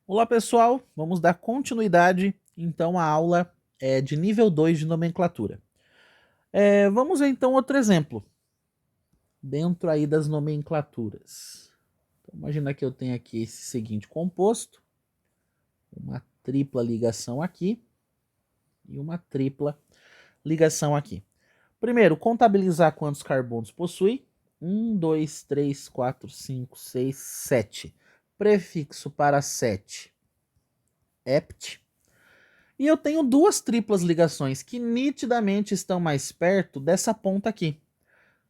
Olá pessoal, vamos dar continuidade então à aula de nível 2 de nomenclatura. Vamos ver então outro exemplo, dentro aí das nomenclaturas. Então, imagina que eu tenho aqui esse seguinte composto, uma tripla ligação aqui e uma tripla ligação aqui. Primeiro, contabilizar quantos carbonos possui. 1, 2, 3, 4, 5, 6, 7. Prefixo para 7, hept. E eu tenho duas triplas ligações que nitidamente estão mais perto dessa ponta aqui.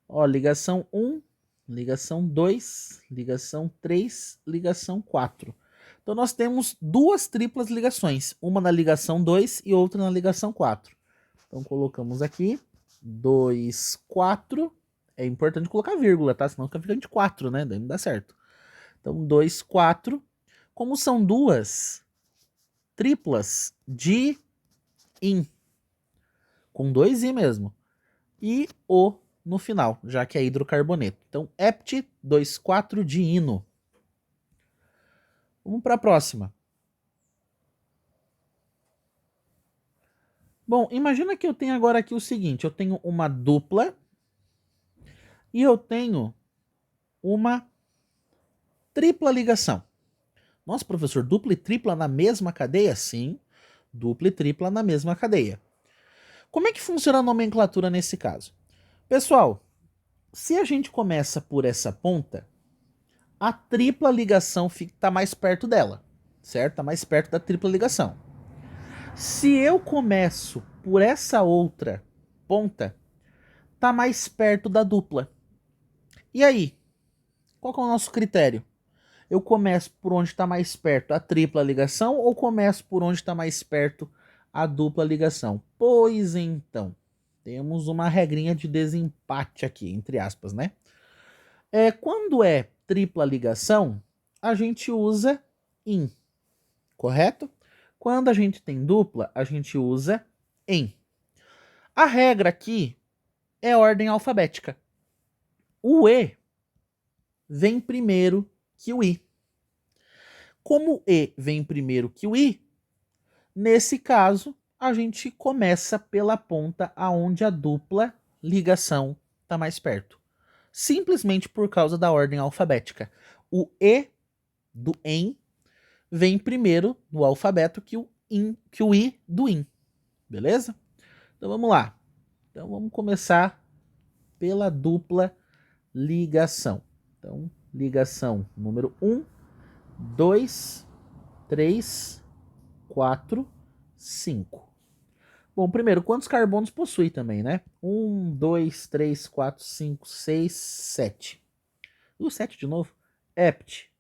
Ó, ligação 1, ligação 2, ligação 3, ligação 4. Então nós temos duas triplas ligações, uma na ligação 2 e outra na ligação 4. Então colocamos aqui 2, 4. É importante colocar vírgula, tá? Senão fica 24, né? Daí não dá certo. Então 2, 4. Como são duas triplas de in, com dois i mesmo, e o no final, já que é hidrocarboneto. Então, hept 24 diino. Vamos para a próxima. Bom, imagina que eu tenho agora aqui o seguinte, eu tenho uma dupla e eu tenho uma tripla ligação. Nossa, professor, dupla e tripla na mesma cadeia? Sim, dupla e tripla na mesma cadeia. Como é que funciona a nomenclatura nesse caso? Pessoal, se a gente começa por essa ponta, a tripla ligação está mais perto dela, certo? Está mais perto da tripla ligação. Se eu começo por essa outra ponta, está mais perto da dupla. E aí? Qual que é o nosso critério? Eu começo por onde está mais perto a tripla ligação ou começo por onde está mais perto a dupla ligação? Pois então, temos uma regrinha de desempate aqui, entre aspas, né? Quando é tripla ligação, a gente usa in, correto? Quando a gente tem dupla, a gente usa em. A regra aqui é ordem alfabética. O E vem primeiro que o I. Como o E vem primeiro que o I, nesse caso, a gente começa pela ponta aonde a dupla ligação está mais perto. Simplesmente por causa da ordem alfabética. O E do em vem primeiro no alfabeto que o I do in. Beleza? Então vamos lá. Então vamos começar pela dupla ligação. Então, ligação número 1, 2, 3, 4, 5. Bom, primeiro, quantos carbonos possui também, né? 1, 2, 3, 4, 5, 6, 7. O 7 de novo. Hept.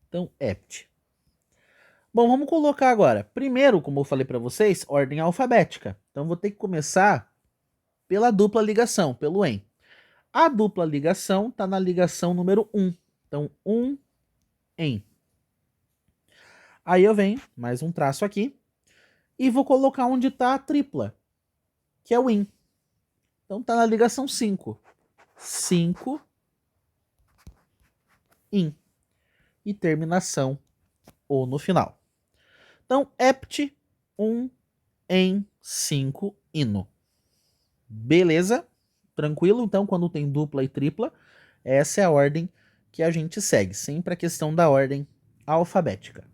Então, hept. Bom, vamos colocar agora. Primeiro, como eu falei para vocês, ordem alfabética. Então, vou ter que começar pela dupla ligação, pelo em. A dupla ligação está na ligação número 1. Então, 1 em. Aí eu venho, mais um traço aqui, e vou colocar onde está a tripla, que é o in. Então está na ligação 5. 5 in. E terminação ou no final. Então, hept 1 em 5 ino. Beleza? Tranquilo? Então, quando tem dupla e tripla, essa é a ordem que a gente segue. Sempre a questão da ordem alfabética.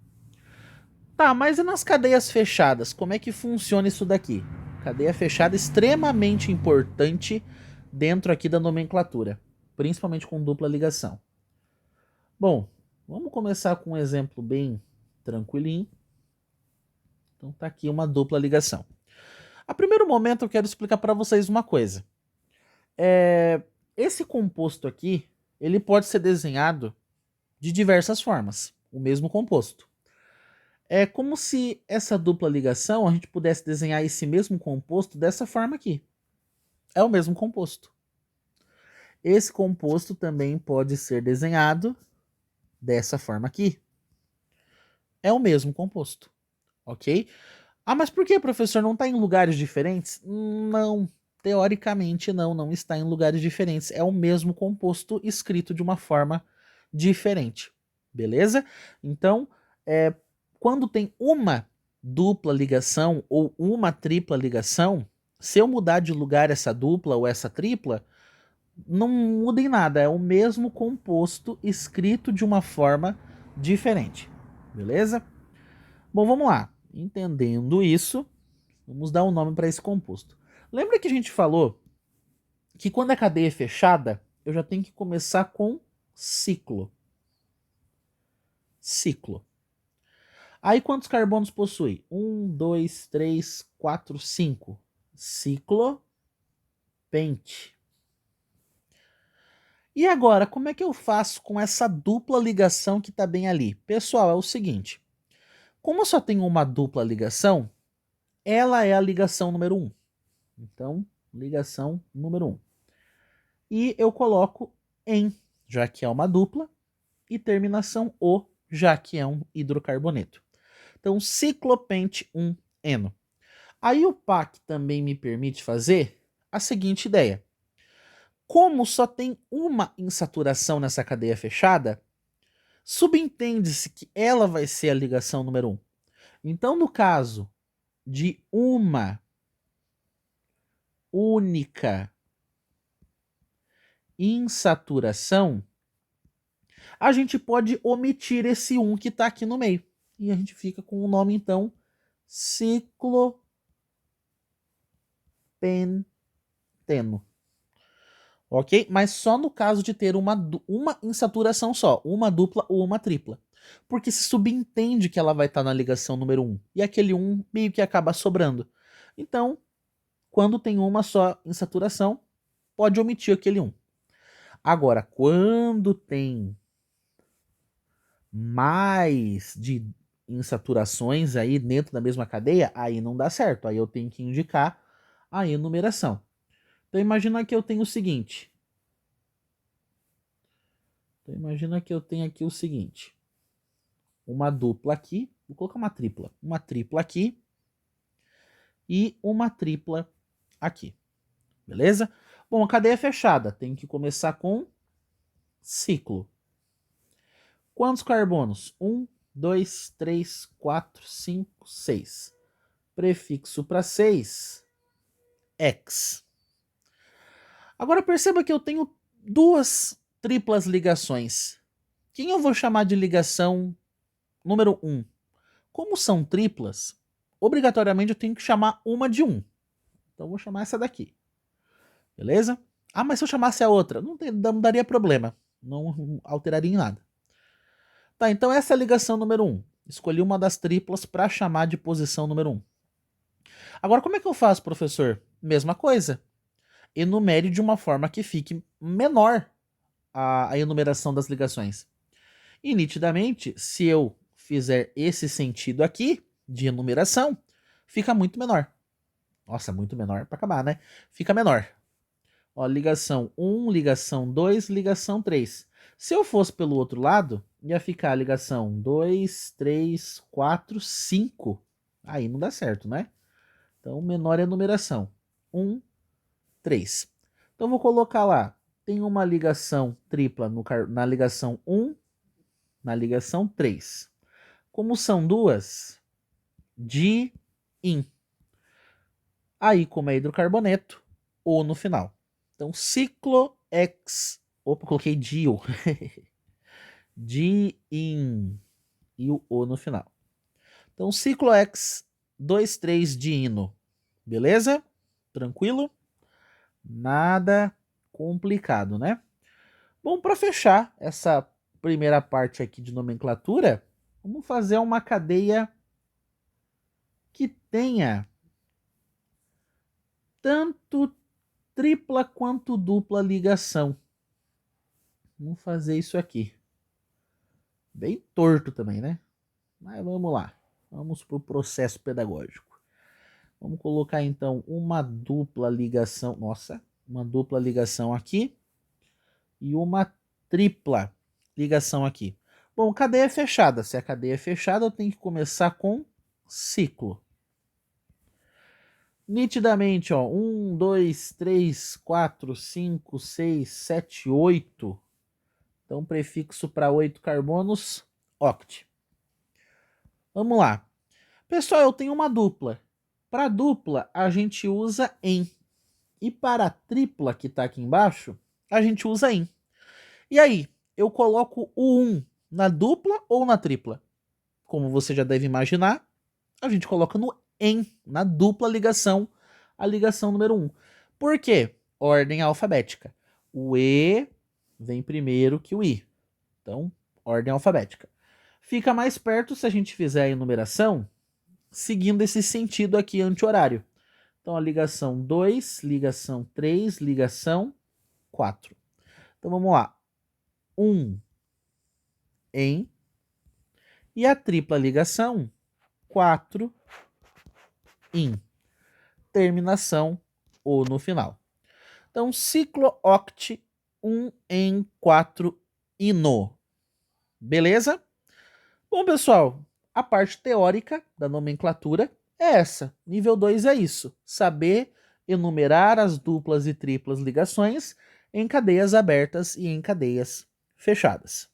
Tá, mas e nas cadeias fechadas? Como é que funciona isso daqui? Cadeia fechada extremamente importante dentro aqui da nomenclatura, principalmente com dupla ligação. Bom, vamos começar com um exemplo bem tranquilinho. Então tá aqui uma dupla ligação. A primeiro momento eu quero explicar para vocês uma coisa. Esse composto aqui, ele pode ser desenhado de diversas formas, o mesmo composto. É como se essa dupla ligação a gente pudesse desenhar esse mesmo composto dessa forma aqui. É o mesmo composto. Esse composto também pode ser desenhado dessa forma aqui. É o mesmo composto, ok? Ah, mas por que, professor? Não está em lugares diferentes? Não, teoricamente não está em lugares diferentes. É o mesmo composto escrito de uma forma diferente. beleza? Então, quando tem uma dupla ligação ou uma tripla ligação, se eu mudar de lugar essa dupla ou essa tripla, não muda em nada, é o mesmo composto escrito de uma forma diferente, beleza? Bom, vamos lá. Entendendo isso, vamos dar um nome para esse composto. Lembra que a gente falou que quando a cadeia é fechada, eu já tenho que começar com ciclo. Ciclo. Aí quantos carbonos possui? 1, 2, 3, 4, 5. Ciclo pente. E agora, como é que eu faço com essa dupla ligação que está bem ali? Pessoal, é o seguinte. Como eu só tenho uma dupla ligação, ela é a ligação número 1. Então, ligação número 1. E eu coloco em, já que é uma dupla, e terminação O, já que é um hidrocarboneto. Então, ciclopente 1-eno. Aí o PAC também me permite fazer a seguinte ideia. Como só tem uma insaturação nessa cadeia fechada, subentende-se que ela vai ser a ligação número 1. Então, no caso de uma única insaturação, a gente pode omitir esse 1 que está aqui no meio. E a gente fica com o nome, então, ciclopenteno. Ok? Mas só no caso de ter uma insaturação só, uma dupla ou uma tripla. Porque se subentende que ela vai estar na ligação número 1. E aquele 1 meio que acaba sobrando. Então, quando tem uma só insaturação, pode omitir aquele 1. Agora, quando tem mais de insaturações aí dentro da mesma cadeia, aí não dá certo. Aí eu tenho que indicar a enumeração. Então imagina que eu tenho o seguinte. Aqui o seguinte. Uma dupla aqui, vou colocar uma tripla. Uma tripla aqui e uma tripla aqui. Beleza? Bom, a cadeia é fechada, tem que começar com ciclo. Quantos carbonos? 1, 2, 3, 4, 5, 6. Prefixo para 6, X. Agora perceba que eu tenho duas triplas ligações. Quem eu vou chamar de ligação número 1? Como são triplas, obrigatoriamente eu tenho que chamar uma de 1. Então eu vou chamar essa daqui. Beleza? Ah, mas se eu chamasse a outra, não daria problema. Não alteraria em nada. Tá, então essa é a ligação número 1. Escolhi uma das triplas para chamar de posição número 1. Agora, como é que eu faço, professor? Mesma coisa. Enumere de uma forma que fique menor a enumeração das ligações. E nitidamente, se eu fizer esse sentido aqui de enumeração, fica muito menor. Nossa, muito menor para acabar, né? Fica menor. Ó, ligação 1, ligação 2, ligação 3. Se eu fosse pelo outro lado, ia ficar ligação 2, 3, 4, 5. Aí não dá certo, né? Então, menor é a numeração. 1, 3. Então, vou colocar lá. Tem uma ligação tripla na ligação 1, na ligação 3. Como são duas, di-in. Aí, como é hidrocarboneto, O no final. Então, ciclo-X. Opa, coloquei dio. Di-in. E o O no final. Então, ciclo-X, 2,3-diino. Beleza? Tranquilo? Nada complicado, né? Bom, para fechar essa primeira parte aqui de nomenclatura, vamos fazer uma cadeia que tenha tanto tripla quanto dupla ligação. Vamos fazer isso aqui. Bem torto também, né? Mas vamos lá. Vamos para o processo pedagógico. Vamos colocar então uma dupla ligação. Nossa, uma dupla ligação aqui e uma tripla ligação aqui. Bom, cadeia fechada. Se a cadeia é fechada, eu tenho que começar com ciclo. Nitidamente, ó, 1, 2, 3, 4, 5, 6, 7, 8. Então, prefixo para 8 carbonos, oct. Vamos lá. Pessoal, eu tenho uma dupla. Para dupla, a gente usa em. E para a tripla, que está aqui embaixo, a gente usa em. E aí, eu coloco o 1 na dupla ou na tripla? Como você já deve imaginar, a gente coloca no em, na dupla ligação, a ligação número 1. Por quê? Ordem alfabética. O E vem primeiro que o I. Então, ordem alfabética. Fica mais perto se a gente fizer a enumeração seguindo esse sentido aqui anti-horário. Então, a ligação 2, ligação 3, ligação 4. Então, vamos lá. 1 em. E a tripla ligação, 4 in. Terminação ou no final. Então, ciclo-oct 1 em 4 ino. Beleza? Bom, pessoal, a parte teórica da nomenclatura é essa. Nível 2 é isso. Saber enumerar as duplas e triplas ligações em cadeias abertas e em cadeias fechadas.